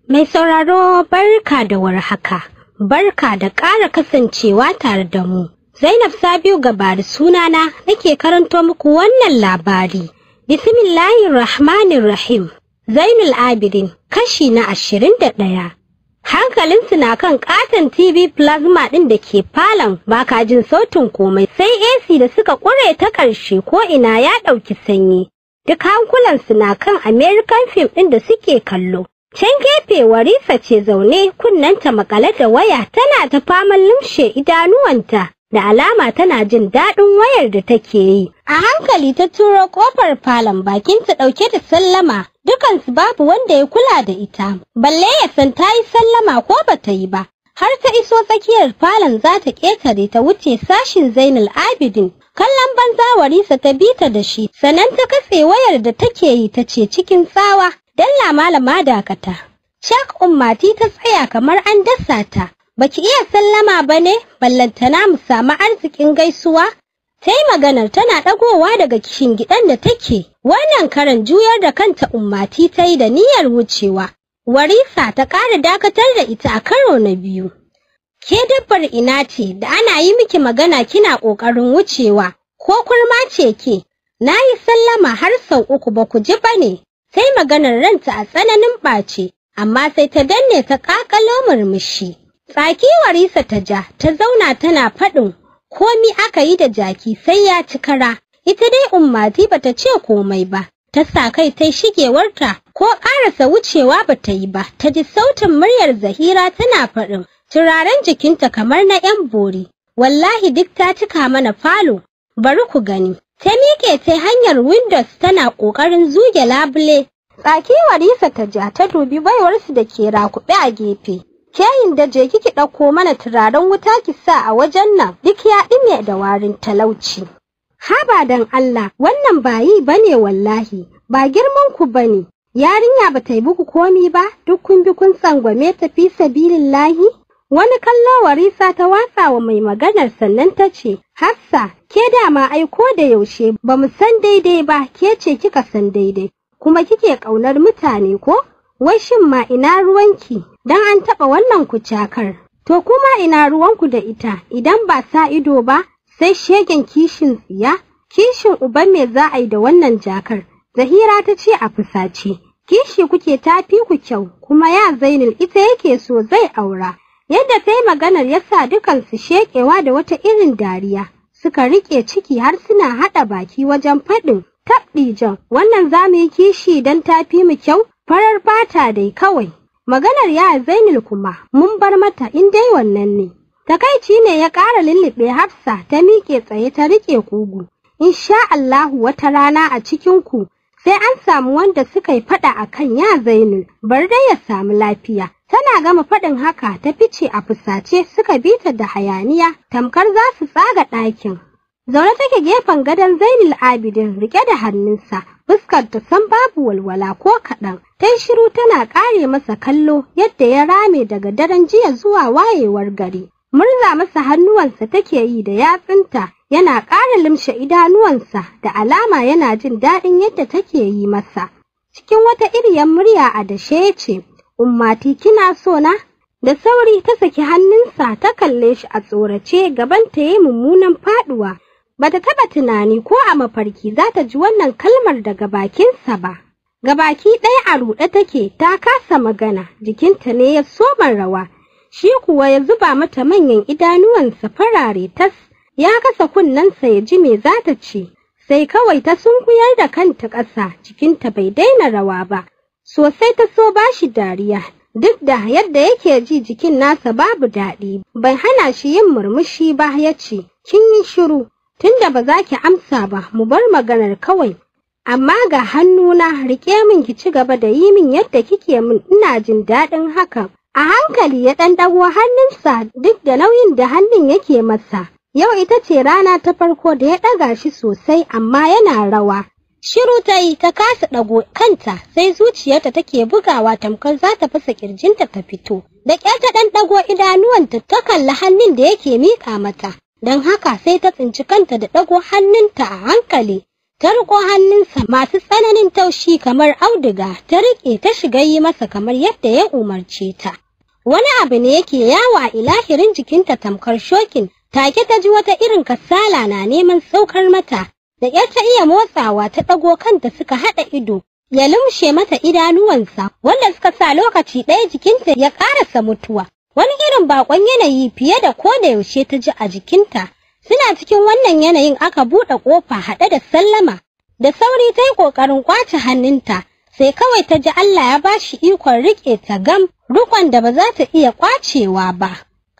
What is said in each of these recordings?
Mai sauraro barka da warhaka, barka da ƙara kasancewa tare da mu. Zainab Sabiu Gabari sunana nake karanto muku wannan labari. Bismillahirrahmanirrahim. Zainul Abidin kashi na 21. Hankalinsu na kan katon TV plasma ɗin da ke falon baka jin sautin komai sai AC da suka ƙure ta ƙarshe ko ina ya ɗauki sanyi. Duk hankulansu na kan American film ɗin da suke kallo. Can gefe Warisa ce zaune kunnanta makale da waya tana ta faman lumshe idanuwanta da alama tana jin daɗin wayar da take yi. A hankali ta turo ƙofar falon bakinta ɗauke da sallama, dukansu babu wanda ya kula da ita. Balle ya san ta yi sallama ko ba ta yi ba. Har ta iso tsakiyar falon za ta ƙetare ta wuce sashin Zainul Abidin. Kallon banza Warisa ta bi ta da shi, sannan ta katse wayar da take yi ta ce cikin tsawa. Dalla malama dakata. Shak Ummati ta tsaya kamar an dasa ta. Baki iya sallama bane, ballantana mu samu arzikin gaisuwa. Tai maganar tana dagowa daga kishin gidan da take. Wannan karan juyar da kanta Ummati ta yi da niyyar wucewa. Warisa ta ƙara dakatar da ita a karo na biyu. Ke dabbar ina ce da ana yi miki magana kina ƙoƙarin wucewa, ko kurma ce ke? Na yi sallama har sau 3 ba ku ji bane. Sai maganar ranta a tsananin ɓace, amma sai ta danne ta ƙaƙalo murmushi. Tsaki Warisa ta ja, ta zauna tana faɗin, komi aka yi da jaki sai ya ci kara. Ita dai Ummati bata ce komai ba, ta sa kai ta shigewarta, ko ƙarasa wucewa bata yi ba, ta ji sautin muryar Zahira tana faɗin, turaren jikinta kamar na 'yan bori. Wallahi duk ta cika mana falo, bari ku gani. Ta miƙe ta hanyar Windows tana ƙoƙarin zuge labule. Tsaki Warisa ta ja ta dubi baiwarsu da ke rakuɓe a gefe. Keyin da je kiki ɗauko mana turaren wuta ki sa a wajen nan duk ya ɗime da warin talauci. Haba dan Allah, wannan ba yi bane wallahi, ba girman ku bane. Yarinya ba ta yi buku komi ba, duk kun bi kun tsangwame ta fi sabilillahi. Wani kallo Warisa ta watsa wa mai maganar sannan ta ce, Hafsa, ke dama ai ko da yaushe ba mu san daidai ba, ke ce kika san daidai, kuma kike ƙaunar mutane ko? Wai shin ma ina ruwanki, don an taɓa wannan kucakar? To kuma ina ruwanku da ita, idan ba sa ido ba, sai shegen kishin tsiya? Kishin uban me za a yi da wannan jakar? Zahira ta ce a fusace, kishi kuke tafi ku kyau, kuma ya Zainul ita yake so zai aura. Yadda ta yi maganar ya sa dukansu sheƙewa da wata irin dariya, suka riƙe ciki har suna haɗa baki wajen faɗin, tabɗijan, wannan za mu yi kishi don ta fi mu kyau, farar fata dai kawai. Maganar ya Zainul kuma, mun bar mata in dai wannan ne. Takaici ne ya ƙara lullube Hafsa ta miƙe tsaye ta riƙe kugu. Insha Allahu wata rana a cikinku, sai an samu wanda suka yi faɗa a kan ya Zainul, bar dai ya samu lafiya. Tana gama faɗin haka ta fice a fusace suka bi ta da hayaniya tamkar za su tsaga ɗakin. Zaune take gefen gadon Zainul Abidin rike da hannunsa, fuskar ta san babu walwala ko kaɗan. Ta yi shiru tana ƙare masa kallo yadda ya rame daga daren jiya zuwa wayewar gari. Murza masa hannuwansa take yi da yatsunta, yana ƙara limshe idanuwansa da alama yana jin daɗin yadda take yi masa. Cikin wata iriyar murya a dashe ya ce, Ummati kina so na? Da sauri ta saki hannunsa ta kalle shi a tsorace gaban ta yi mummunan faduwa. Bata taba tunani ko a mafarki za ta ji wannan kalmar daga bakinsa ba. Gabaki ɗaya a ruɗe take ta kasa magana, jikinta ne ya soma rawa. Shi kuwa ya zuba mata manyan idanuwansa farare tas, ya kasa kunnensa ya ji me za ta ce. Sai kawai ta sunkuyar da kanta ƙasa, jikinta bai daina rawa ba. Sosai ta so bashi dariya, duk da yadda yake ji jikin nasa babu daɗi, bai hana shi yin murmushi ba ya ce, kin yi shiru, tunda ba za ki amsa ba, mu bar maganar kawai. Amma ga hannuna riƙe min ki ci gaba da yi min yadda kike min ina jin daɗin hakan. A hankali ya ɗan ɗago hannunsa duk da nauyin da hannun yake masa. Yau ita ce rana ta farko da ya ɗaga shi sosai amma yana rawa. Shiru ta yi ta kasa ɗago kanta sai zuciyarta take bugawa tamkar za ta fasa ƙirjinta ta fito. Da ƙyar ta ɗan ɗago idanuwanta ta kalli hannun da yake miƙa mata. Don haka sai ta tsinci kanta da ɗago hannunta a hankali. ta riƙo hannunsa masu tsananin taushi kamar auduga, ta riƙe ta shiga yi masa kamar yadda ya umarce ta. Wani abu ne yake yawa ilahirin jikinta tamkar shokin, take ta ji wata irin kasala na neman saukar mata, da ƙyar ta iya motsawa ta ɗago kanta suka haɗa ido, ya lumshe mata idanuwansa, wanda suka sa lokaci ɗaya jikinta ya ƙarasa mutuwa. Wani irin baƙon yanayi fiye da ko da yaushe ta ji a jikinta. Suna cikin wannan yanayin aka buɗe ƙofa haɗe da sallama, da sauri ta yi ƙoƙarin ƙwace hannunta, sai kawai ta ji Allah ya ba shi ikon riƙe ta gam, riƙon da ba za ta iya ƙwacewa ba.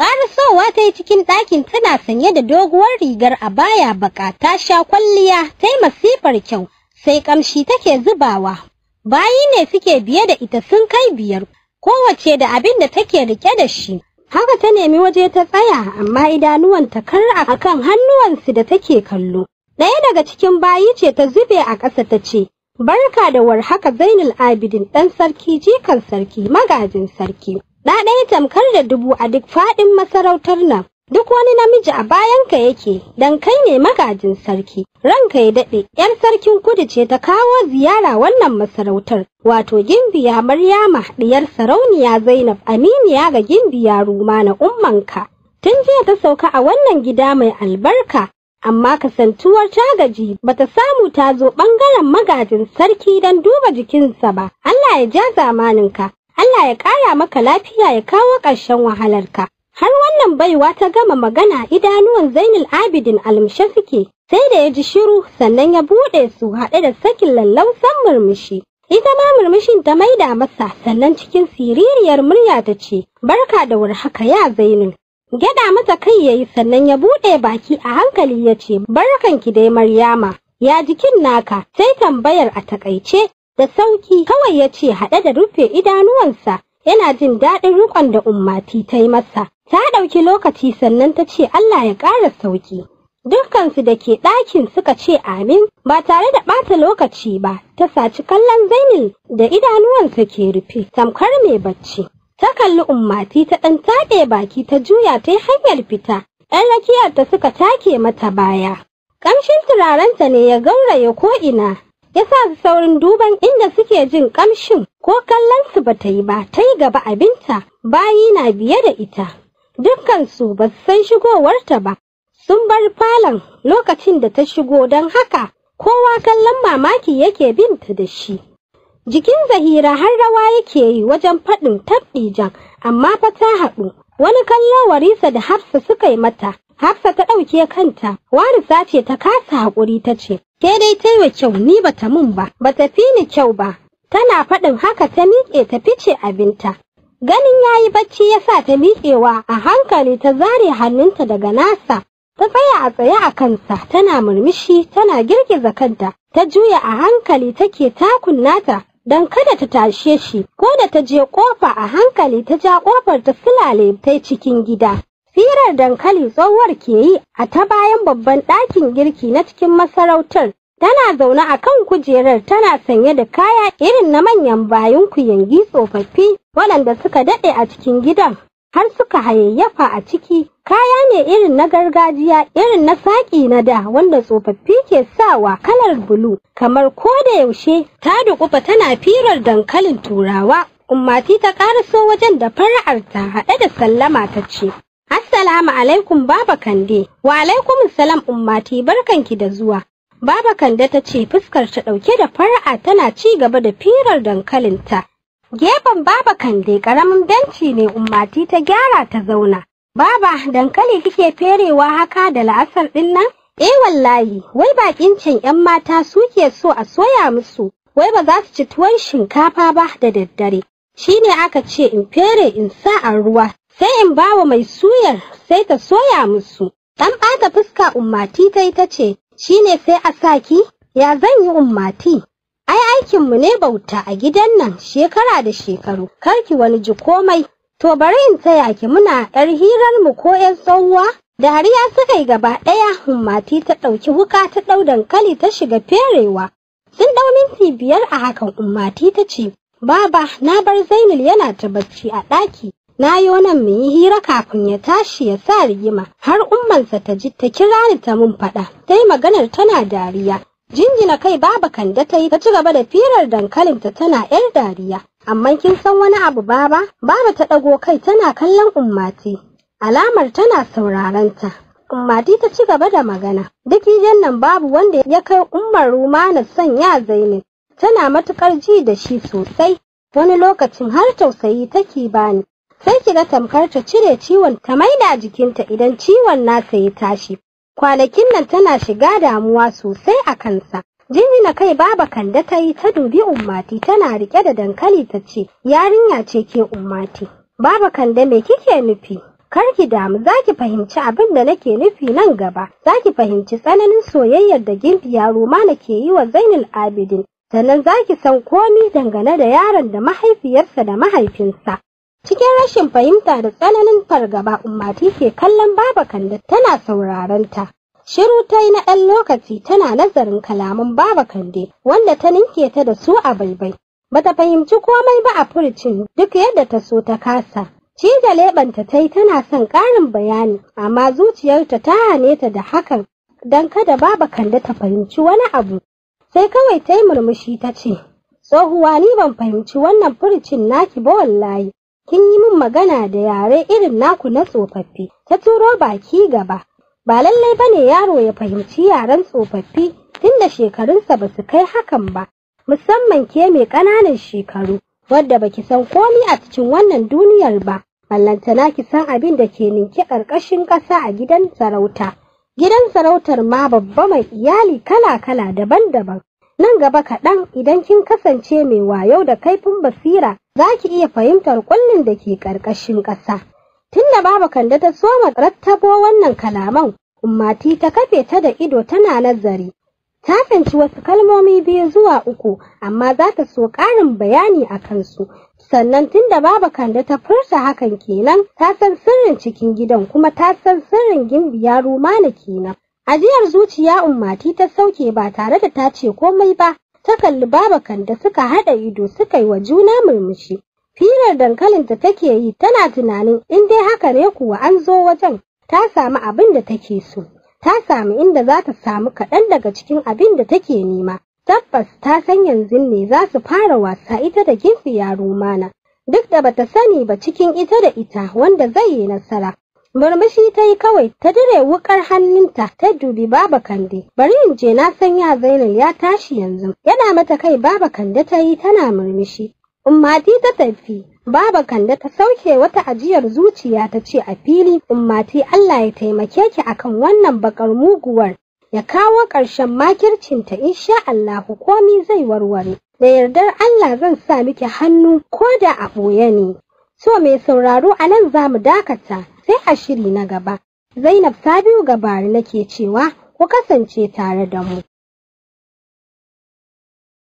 Ƙarasowa ta yi cikin ɗakin tana sanye da doguwar rigar abaya baƙa, ta sha kwalliya, ta yi masifar kyau, sai ƙamshi take zubawa. Bayi ne suke biye da ita sun kai 5, kowace da abin da take riƙe da shi. Haka ta nemi waje ta tsaya, amma idanuwanta kar a kan hannuwansu da take kallo. Ɗaya daga cikin bayi ce ta zube a ƙasa ta ce, "Barka da warhaka Zainul Abidin, ɗan sarki, jikan sarki, magajin sarki. Ɗaya tamkar da 1000 a duk faɗin masarautar nan. Duk wani namiji a bayanka yake, dan kai ne magajin sarki. Ranka ya daɗe, 'yar sarkin kudu ce ta kawo ziyara wannan masarautar, wato Gimbiya Maryama, ɗiyar sarauniya Zainab, aminiya ga Gimbiya Rumana ummanka. Tun jiya ta sauka a wannan gida mai albarka, amma kasantuwar ta gaji bata samu ta zo ɓangaren magajin sarki don duba jikinsa ba. Allah ya ja zamaninka, Allah ya ƙara maka lafiya ya kawo ƙarshen wahalarka." Har wannan baiwa ta gama magana idanuwan Zainul Abidin almushe suke, sai da ya ji shiru sannan ya buɗe su haɗe da sakin lallausan murmushi. Ita ma murmushin ta maida masa, sannan cikin siririyar murya ta ce, "Barka da warhaka ya Zainul." Gyaɗa mata kai yayi sannan ya buɗe baki a hankali ya ce, "Barkanki dai Maryama, ya jikin naka?" Sai tambayar a takaice da sauki kawai ya ce haɗe da rufe idanuwansa, yana jin daɗin riƙon da Ummati ta yi masa. Ta ɗauki lokaci sannan ta ce Allah ya ƙara sauki. Dukkansu da ke ɗakin suka ce amin, ba tare da ɓata lokaci ba, ta saci kallon Zainul da idanuwansa ke rufe, tamkar mai bacci. Ta kalli Ummati ta ɗan taɗe baki ta juya ta yi hanyar fita, ‘yan rakiyarta suka take mata baya. Ƙamshin turarenta ne ya gauraye ko'ina, ya sa su saurin duban inda suke jin ƙamshin, ko kallonsu ba ta yi ba, ta yi gaba abinta, bayi na biye da ita. Dukkansu ba su san shigowarta ba, sun bar falon lokacin da ta shigo, don haka kowa kallon mamaki yake binta da shi. Jikin Zahira har rawa yake yi wajen faɗin tabɗijan, amma fa ta haɗu. Wani kallo Warisa da Hafsa suka yi mata, Hafsa ta ɗauke kanta, Warisa ce ta kasa haƙuri ta ce, "Ke dai ta yi wa kyau, ni ba ta mun ba, ba ta fi ni kyau ba." Tana faɗin haka ta miƙe ta fice abinta. Ganin ya yi bacci ya sa ta miƙewa a hankali, ta zare hannunta daga nasa, ta tsaya a tsaye a kansa, tana murmushi, tana girgiza kanta, ta juya a hankali take takun nata don kada ta tashe shi. Ko da ta je ƙofa a hankali ta ja ƙofar ta sulale ta cikin gida. Firar dankali tsohuwar ke yi a ta bayan babban ɗakin girki na cikin masarautar. Tana zaune a kan kujerar, tana sanye da kaya irin na manyan bayin kuyangi tsofaffi waɗanda suka daɗe a cikin gidan har suka hayayyafa a ciki. Kaya ne irin na gargajiya, irin na saƙi na da wanda tsofaffi ke sawa, kalar bulu. Kamar ko da yaushe ta duƙufa tana firar dankalin turawa. Ummati ta ƙaraso wajen da fara'arta haɗe da sallama ta ce, "Assalamu alaikum Baba Kande." "Wa alaikum salam Ummati, barkanki da zuwa." Baba Kande ta ce, fuskar ta ɗauke da fara'a, tana ci gaba da firar dankalinta. Gefen Baba Kande ƙaramin benci ne Ummati ta gyara ta zauna. "Baba, dankali kike ferewa haka da la'asar ɗin nan?" Wallahi, wai bakin can 'yan mata suke so a soya musu, wai ba za su ci tuwon shinkafa ba da daddare. Shine aka ce in fere in sa a ruwa, sai in bawa mai suyar sai ta soya musu." Ɗan ɓata fuska Ummati ta ce, "Shine sai a saki? Ya zan yi Ummati? Ai aikinmu ne bauta a gidan nan shekara da shekaru, karki wani ji komai." "To bari in taya ki, muna 'yar hirar mu ko 'yan tsohuwa?" Dariya suka yi gaba ɗaya. Ummati ta ɗauki wuka ta ɗau dankali ta shiga ferewa. Sun ɗau minti 5 a hakan. Ummati ta ce, "Baba, na bar Zainul yana ta bacci a ɗaki. Na yo nan mu yi hira kafin ya tashi ya sa rigima, har ummansa ta ji ta kira ni ta mun faɗa." Ta yi maganar tana dariya. Jinjina kai Baba Kande ta yi ta ci gaba da firar dankalinta tana 'yar dariya. Amma kin san wani abu Baba? Baba ta ɗago kai tana kallon Ummati. Alamar tana sauraron ta. Ummati ta ci gaba da magana. Dattijan nan babu wanda ya kai Ummar Rumana sanya Zainab. Tana matukar ji da shi sosai. Wani lokacin har tausayi take bani. Sai kiga tamkar ta cire ciwon ta maida jikinta idan ciwon nasa ya tashi. Kwanakin nan tana shiga damuwa sosai a kansa. Jinjina kai Baba Kande ta yi ta dubi Ummati tana rike da dankali ta ce, yarinya ce ke Ummati. Baba Kande me kike nufi? Kar ki damu zaki fahimci abin da nake nufi nan gaba. Zaki fahimci tsananin soyayyar da Gimbiya Rumana ke yi wa Zainul Abidin. Sannan zaki san komai dangane da yaron da mahaifiyarsa da mahaifinsa. Cikin rashin fahimta da tsananin fargaba Ummati ke kallon Baba Kande tana sauraron ta. Shiru ta yi na ɗan lokaci tana nazarin kalaman Baba Kande wanda ta ninke ta da su a baibai. Bata fahimci komai ba a furcin duk yadda ta so ta kasa. Cija leɓanta ta yi tana son ƙarin bayani amma zuciyarta ta hane ta da hakan don kada Baba Kande ta fahimci wani abu. Sai kawai ta yi murmushi ta ce, tsohuwa ni ban fahimci wannan furcin naki ba wallahi. Kin yi min magana da yare irin naku na tsofaffi. Ta turo baki gaba. Ba lallai bane yaro ya fahimci yaren tsofaffi tunda shekarunsa ba su kai hakan ba. Musamman ke mai ƙananan shekaru wadda baki san komai a cikin wannan duniyar ba. Ballantana ki san abin da ke ninke ƙarƙashin ƙasa a gidan sarauta. Gidan sarautar ma babba mai iyali kala-kala daban-daban. Nan gaba kaɗan idan kin kasance mai wayo da kaifin basira za ki iya fahimtar ƙullin da ke ƙarƙashin ƙasa. Tunda Baba Kande ta soma rattabo wannan kalaman, Ummati ta kafe ta da ido tana nazari. Ta fahimci wasu kalmomi 2 zuwa 3, amma za ta so ƙarin bayani a kansu. Sannan tunda Baba Kande ta furta hakan kenan, ta san sirrin cikin gidan kuma ta san sirrin Gimbiya Rumana kenan. Ajiyar zuciya Ummati ta sauke ba tare da ta ce komai ba. Ta kalli Baba Kande suka haɗa ido suka yi wa juna murmushi. Firar dankalinta take yi tana tunanin in dai haka ne kuwa an zo wajen ta samu abin da take so. Ta samu inda za ta samu kaɗan daga cikin abin da take nema. Tabbas ta san yanzu ne za su fara wasa ita da Gimbiya Rumana. Duk da bata sani ba cikin ita da ita wanda zai yi nasara. Murmushi ta yi kawai ta dire wukar hannunta ta dubi Baba Kande. Bari in je na san ya Zainal ya tashi yanzu. Yana mata kai Baba Kande ta yi tana murmushi. Ummati ta tafi. Baba Kande ta sauke wata ajiyar zuciya ta ce a fili, Ummati Allah ya taimake ki akan wannan bakar muguwar. Ya kawo ƙarshen makircinta insha Allahu komai zai warware. Da yardar Allah zan sa miki hannu ko da a ɓoye ne. So mai sauraro a nan za mu dakata. Sai a shiri na gaba. Zainab Sabiu Gabari nake cewa ku kasance tare da mu.